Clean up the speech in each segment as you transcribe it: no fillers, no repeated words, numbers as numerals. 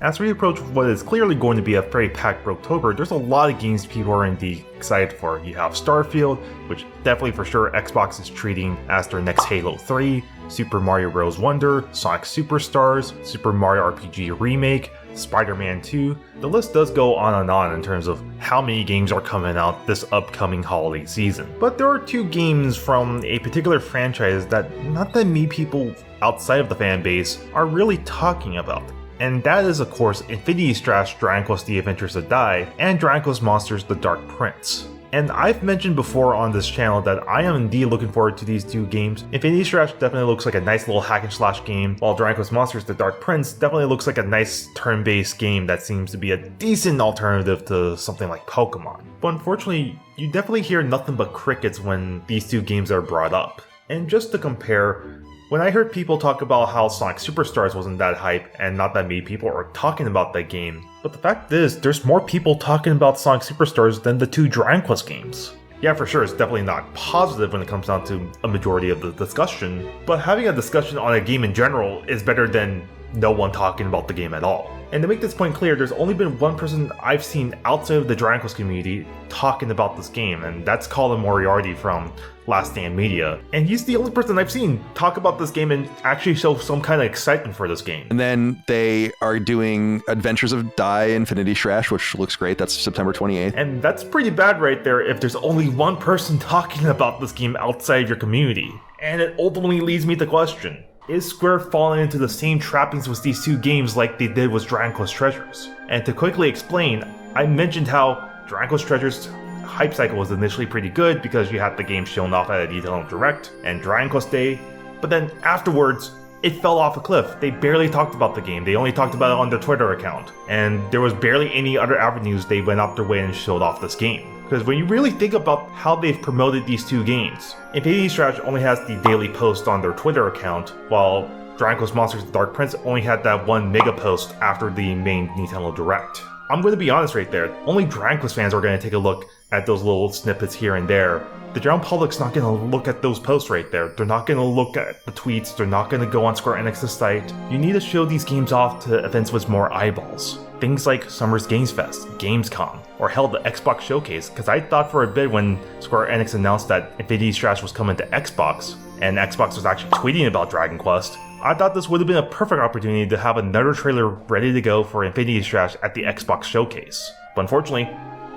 As we approach what is clearly going to be a very packed Broketober, there's a lot of games people are indeed excited for. You have Starfield, which definitely for sure Xbox is treating as their next Halo 3, Super Mario Bros. Wonder, Sonic Superstars, Super Mario RPG Remake, Spider-Man 2. The list does go on and on in terms of how many games are coming out this upcoming holiday season. But there are two games from a particular franchise that not that many people outside of the fan base are really talking about. And that is of course Infinity Strash Dragon Quest The Adventures of Dai and Dragon Quest Monsters The Dark Prince. And I've mentioned before on this channel that I am indeed looking forward to these two games. Infinity Strash definitely looks like a nice little hack and slash game, while Dragon Quest Monsters The Dark Prince definitely looks like a nice turn-based game that seems to be a decent alternative to something like Pokemon. But unfortunately, you definitely hear nothing but crickets when these two games are brought up. And just to compare, when I heard people talk about how Sonic Superstars wasn't that hype and not that many people are talking about that game, but the fact is, there's more people talking about Sonic Superstars than the two Dragon Quest games. Yeah, for sure, it's definitely not positive when it comes down to a majority of the discussion, but having a discussion on a game in general is better than no one talking about the game at all. And to make this point clear, there's only been one person I've seen outside of the Dragon Quest community talking about this game, and that's Colin Moriarty from Last Stand Media. And he's the only person I've seen talk about this game and actually show some kind of excitement for this game. And then they are doing Adventures of Dai Infinity Strash, which looks great. That's September 28th. And that's pretty bad right there if there's only one person talking about this game outside of your community. And it ultimately leads me to question, is Square falling into the same trappings with these two games like they did with Dragon Quest Treasures? And to quickly explain, I mentioned how Dragon Quest Treasures hype cycle was initially pretty good because you had the game shown off at a Nintendo Direct and Dragon Quest Day, but then afterwards, it fell off a cliff. They barely talked about the game, they only talked about it on their Twitter account, and there was barely any other avenues they went out their way and showed off this game. Because when you really think about how they've promoted these two games, Infinity Strash only has the daily post on their Twitter account, while Dragon Quest Monsters The Dark Prince only had that one mega post after the main Nintendo Direct. I'm going to be honest right there, only Dragon Quest fans are going to take a look at those little snippets here and there. The general public's not going to look at those posts right there. They're not going to look at the tweets, they're not going to go on Square Enix's site. You need to show these games off to events with more eyeballs. Things like Summer's Games Fest, Gamescom, or hell, the Xbox Showcase, because I thought for a bit when Square Enix announced that Infinity Strash was coming to Xbox, and Xbox was actually tweeting about Dragon Quest, I thought this would have been a perfect opportunity to have another trailer ready to go for Infinity Strash at the Xbox Showcase. But unfortunately,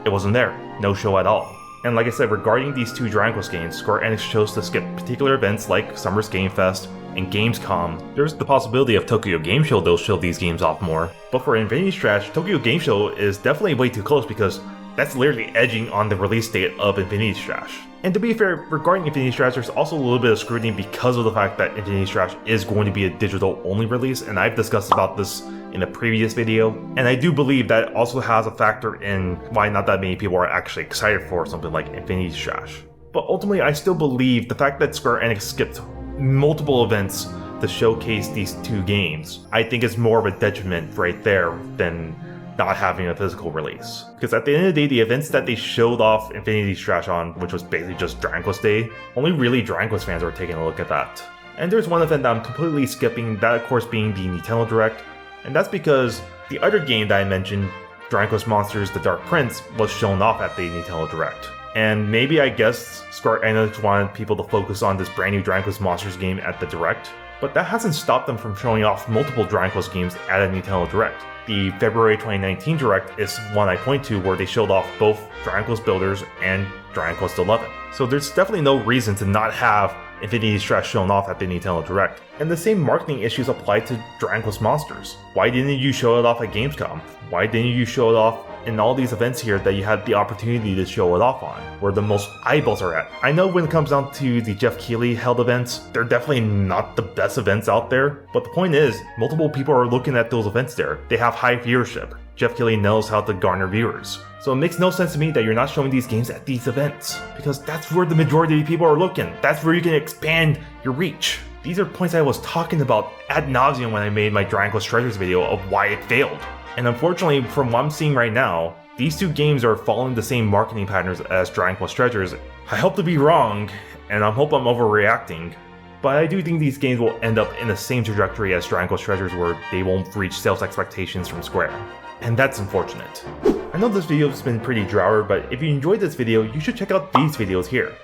it wasn't there. No show at all. And like I said, regarding these two Dragon Quest games, Square Enix chose to skip particular events like Summer's Game Fest and Gamescom. There's the possibility of Tokyo Game Show they'll show these games off more. But for Infinity Strash, Tokyo Game Show is definitely way too close because that's literally edging on the release date of Infinity Strash. And to be fair, regarding Infinity Strash, there's also a little bit of scrutiny because of the fact that Infinity Strash is going to be a digital-only release, and I've discussed about this in a previous video, and I do believe that also has a factor in why not that many people are actually excited for something like Infinity Strash. But ultimately, I still believe the fact that Square Enix skipped multiple events to showcase these two games, I think is more of a detriment right there than not having a physical release. Because at the end of the day, the events that they showed off Infinity Strash on, which was basically just Dragon Quest Day, only really Dragon Quest fans are taking a look at that. And there's one event that I'm completely skipping, that of course being the Nintendo Direct, and that's because the other game that I mentioned, Dragon Quest Monsters The Dark Prince, was shown off at the Nintendo Direct. And maybe I guess Square Enix wanted people to focus on this brand new Dragon Quest Monsters game at the Direct, but that hasn't stopped them from showing off multiple Dragon Quest games at a Nintendo Direct. The February 2019 Direct is one I point to where they showed off both Dragon Quest Builders and Dragon Quest XI. So there's definitely no reason to not have Infinity Strash shown off at the Nintendo Direct. And the same marketing issues apply to Dragon Quest Monsters. Why didn't you show it off at Gamescom? Why didn't you show it off in all these events here that you had the opportunity to show it off on, where the most eyeballs are at? I know when it comes down to the Jeff Keighley held events, they're definitely not the best events out there, but the point is, multiple people are looking at those events there. They have high viewership. Jeff Keighley knows how to garner viewers. So it makes no sense to me that you're not showing these games at these events, because that's where the majority of people are looking. That's where you can expand your reach. These are points I was talking about ad nauseum when I made my Dragon Quest Treasures video of why it failed. And unfortunately, from what I'm seeing right now, these two games are following the same marketing patterns as Dragon Quest Treasures. I hope to be wrong, and I hope I'm overreacting, but I do think these games will end up in the same trajectory as Dragon Quest Treasures where they won't reach sales expectations from Square. And that's unfortunate. I know this video has been pretty dour, but if you enjoyed this video, you should check out these videos here.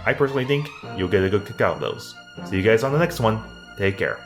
I personally think you'll get a good kick out of those. See you guys on the next one. Take care.